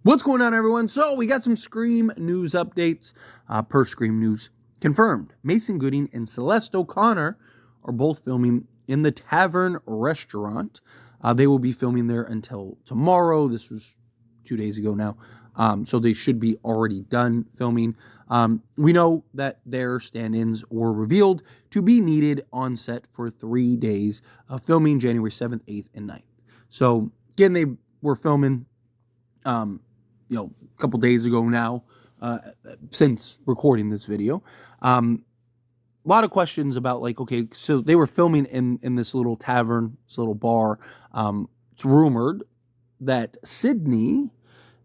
What's going on, everyone? So we got some Scream news updates. Per Scream News, confirmed. Mason Gooding and Celeste O'Connor are both filming in the Tavern restaurant. They will be filming there until tomorrow. This was 2 days ago now. So they should be already done filming. We know that their stand-ins were revealed to be needed on set for 3 days of filming, January 7th, 8th, and 9th. So again, they were filming a couple days ago now, since recording this video. A lot of questions about, like, okay, so they were filming in this little tavern, this little bar. It's rumored that Sidney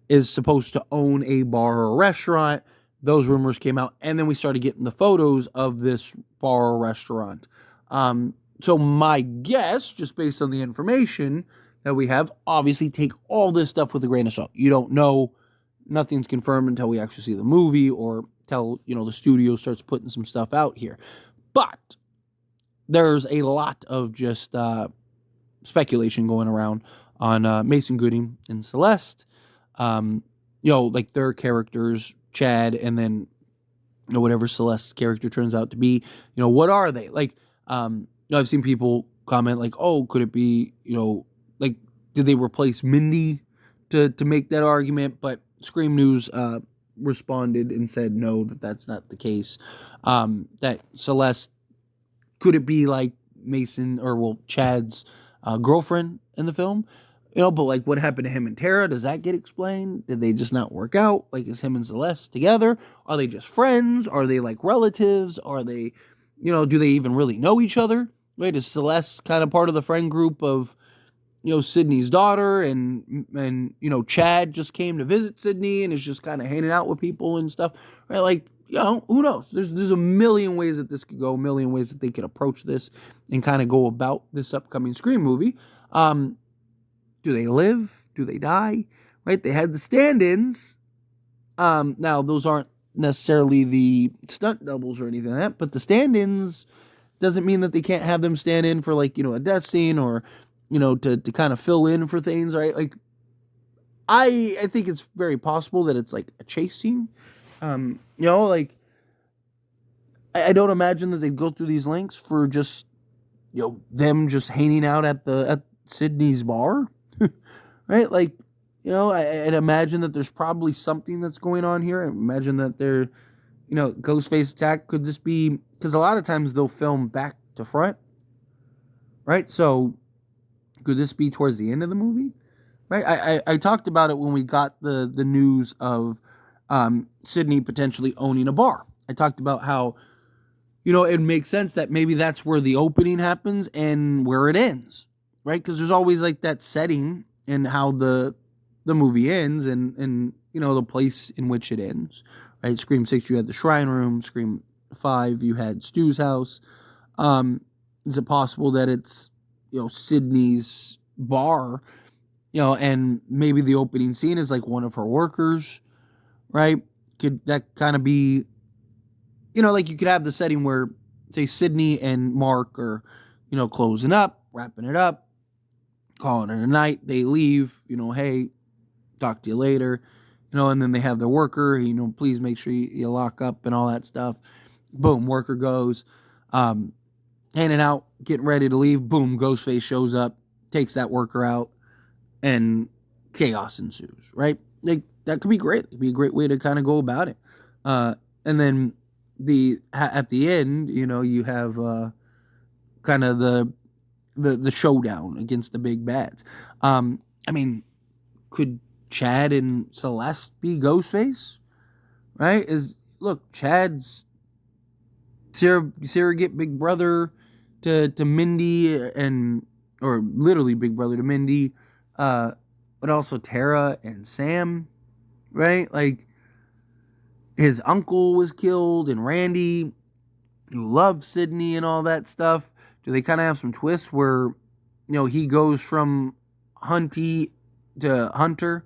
is supposed to own a bar or restaurant. Those rumors came out, and then we started getting the photos of this bar or restaurant. So my guess, just based on the information that we have, obviously take all this stuff with a grain of salt. You don't know, nothing's confirmed until we actually see the movie or till, the studio starts putting some stuff out here. But there's a lot of just speculation going around on Mason Gooding and Celeste. Like their characters, Chad, and then whatever Celeste's character turns out to be. What are they? Like, I've seen people comment like, oh, could it be, like, did they replace Mindy to make that argument? But Scream News responded and said no, that's not the case. That Celeste, could it be like Mason or Chad's girlfriend in the film? But like, what happened to him and Tara? Does that get explained? Did they just not work out? Like, is him and Celeste together? Are they just friends? Are they like relatives? Are they, do they even really know each other? Right? Is Celeste kind of part of the friend group of, Sidney's daughter, and Chad just came to visit Sidney and is just kind of hanging out with people and stuff, right? Like, who knows? There's a million ways that this could go, a million ways that they could approach this and kind of go about this upcoming Scream movie. Do they live? Do they die? Right? They had the stand-ins. Now, those aren't necessarily the stunt doubles or anything like that, but the stand-ins doesn't mean that they can't have them stand in for, like, a death scene or, to kind of fill in for things, right? Like, I think it's very possible that it's like a chase scene. Like, I don't imagine that they'd go through these lengths for just, them just hanging out at Sidney's bar, right? Like, I'd imagine that there's probably something that's going on here. I imagine that they're, Ghostface attack. Could this be, because a lot of times they'll film back to front, right? So could this be towards the end of the movie, right? I talked about it when we got the news of Sidney potentially owning a bar. I talked about how, it makes sense that maybe that's where the opening happens and where it ends, right? Because there's always like that setting and how the movie ends and the place in which it ends, right? Scream 6, you had the Shrine Room. Scream 5, you had Stu's house. Is it possible that it's, Sidney's bar, and maybe the opening scene is like one of her workers, right? Could that kind of be, like you could have the setting where, say, Sidney and Mark are, closing up, wrapping it up, calling it a night. They leave, hey, talk to you later, and then they have their worker, please make sure you lock up and all that stuff. Boom, worker goes, handing out, getting ready to leave. Boom, Ghostface shows up, takes that worker out, and chaos ensues, right? Like, that could be great. It could be a great way to kind of go about it. And then at the end, you have kind of the showdown against the big bads. Could Chad and Celeste be Ghostface? Right? Look, Chad's surrogate big brother to Mindy, or literally big brother to Mindy, but also Tara and Sam, right? Like, his uncle was killed, and Randy, who loved Sidney and all that stuff. Do they kind of have some twists where, he goes from Hunty to Hunter,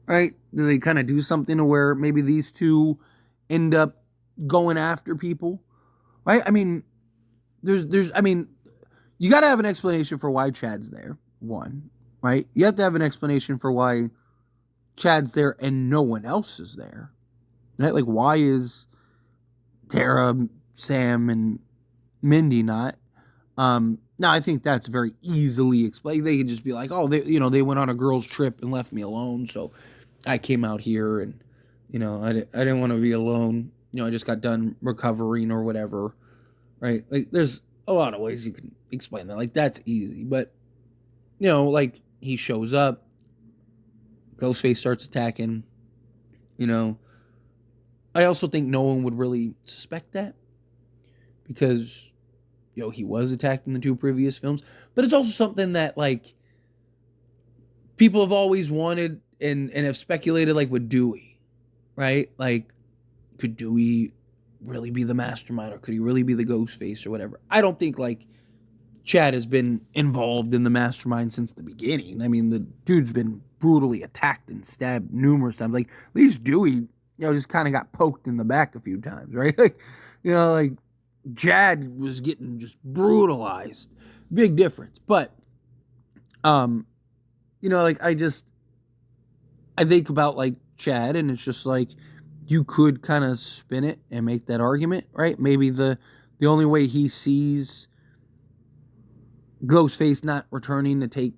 right? Do they kind of do something to where maybe these two end up going after people, right? You got to have an explanation for why Chad's there, one, right? You have to have an explanation for why Chad's there and no one else is there? Right? Like, why is Tara, Sam, and Mindy not? Now, I think that's very easily explained. They could just be like, oh, they went on a girls' trip and left me alone, so I came out here and, I didn't want to be alone. I just got done recovering or whatever, right? Like, there's a lot of ways you can explain that. Like, that's easy. But, like, he shows up, Ghostface starts attacking, I also think no one would really suspect that because, he was attacked in the 2 previous films. But it's also something that, like, people have always wanted and have speculated, like, with Dewey, right? Like, could Dewey really be the mastermind, or could he really be the Ghostface or whatever? I don't think, like, Chad has been involved in the mastermind since the beginning. I mean, the dude's been brutally attacked and stabbed numerous times. Like, at least Dewey, just kind of got poked in the back a few times, right? Like, like, Chad was getting just brutalized. Big difference. But, like, I think about, like, Chad, and it's just like, you could kind of spin it and make that argument, right? Maybe the only way he sees Ghostface not returning to take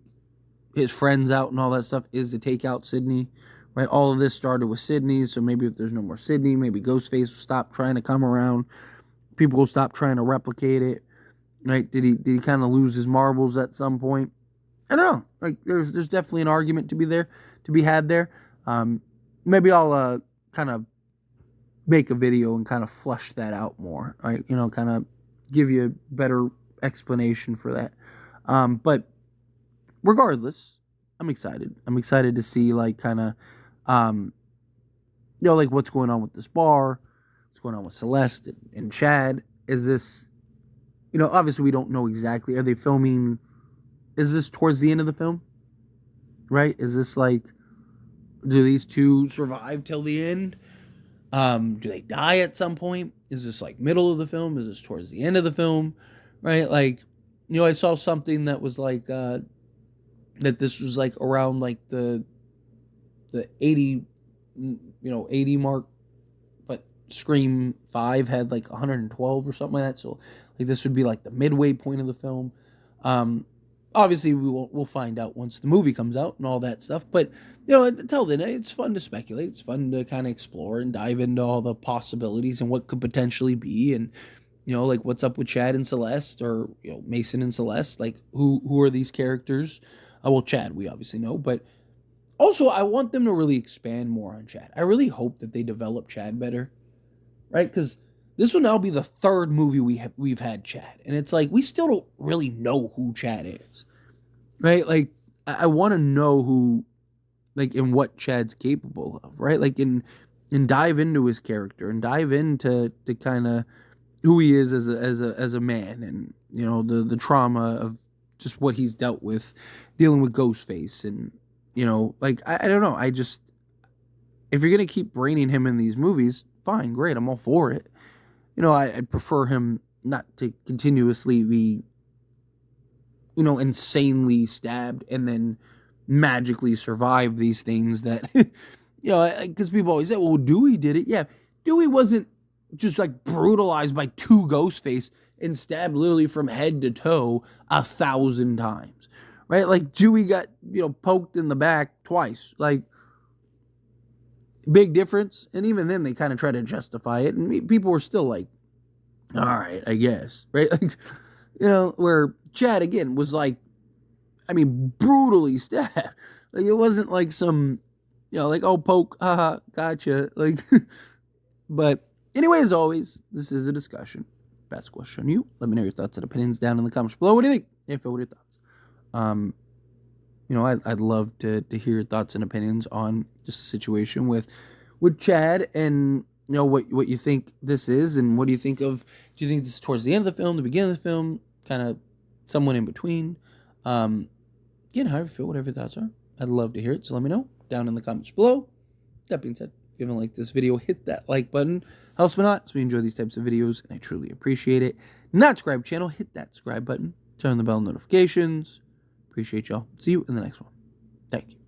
his friends out and all that stuff is to take out Sidney, right? All of this started with Sidney, so maybe if there's no more Sidney, maybe Ghostface will stop trying to come around. People will stop trying to replicate it, right? Did he kind of lose his marbles at some point? I don't know. Like, there's definitely an argument to be had there. Maybe I'll kind of make a video and kind of flush that out more, right? Kind of give you a better explanation for that. But regardless, I'm excited. I'm excited to see, like, kind of, like, what's going on with this bar, what's going on with Celeste and Chad. Is this, obviously we don't know exactly. Are they filming? Is this towards the end of the film? Right? Is this like, do these two survive till the end? Do they die at some point? Is this like middle of the film? Is this towards the end of the film? Right? Like, I saw something that was like, that this was like around like the 80, 80 mark, but Scream 5 had like 112 or something like that. So like this would be like the midway point of the film. Obviously we'll find out once the movie comes out and all that stuff. But until then, it's fun to speculate. It's fun to kind of explore and dive into all the possibilities and what could potentially be, and like what's up with Chad and Celeste, or Mason and Celeste. Like who are these characters? Well, Chad we obviously know, but also I want them to really expand more on Chad. I really hope that they develop Chad better, right? Because this will now be the 3rd movie we've had Chad, and it's like we still don't really know who Chad is, right? Like I want to know who, like, and what Chad's capable of, right? Like, and dive into his character and dive into kind of who he is as a man, and the trauma of just what he's dealt with dealing with Ghostface, and like I don't know. I just, if you're gonna keep bringing him in these movies, fine, great, I'm all for it. I'd prefer him not to continuously be, insanely stabbed and then magically survive these things that, because people always say, well, Dewey did it. Yeah, Dewey wasn't just like brutalized by 2 Ghostface and stabbed literally from head to toe 1,000 times, right? Like Dewey got, poked in the back twice. Like, big difference. And even then they kind of try to justify it, and people were still like, all right, I guess, right? Like, where Chad again was like, I mean, brutally stabbed. Like, it wasn't like some, like, oh, poke, haha, gotcha. Like, but anyway, as always, this is a discussion. Best question on you. Let me know your thoughts and opinions down in the comments below. What do you think? What are your thoughts? I'd love to hear your thoughts and opinions on just the situation with Chad, and what you think this is, and what do you think of? Do you think this is towards the end of the film, the beginning of the film, kind of somewhat in between? Again, how you feel, whatever your thoughts are, I'd love to hear it. So let me know down in the comments below. That being said, if you haven't liked this video, hit that like button. Helps me a lot, so we enjoy these types of videos, and I truly appreciate it. Not subscribe channel, hit that subscribe button. Turn on the bell notifications. Appreciate y'all. See you in the next one. Thank you.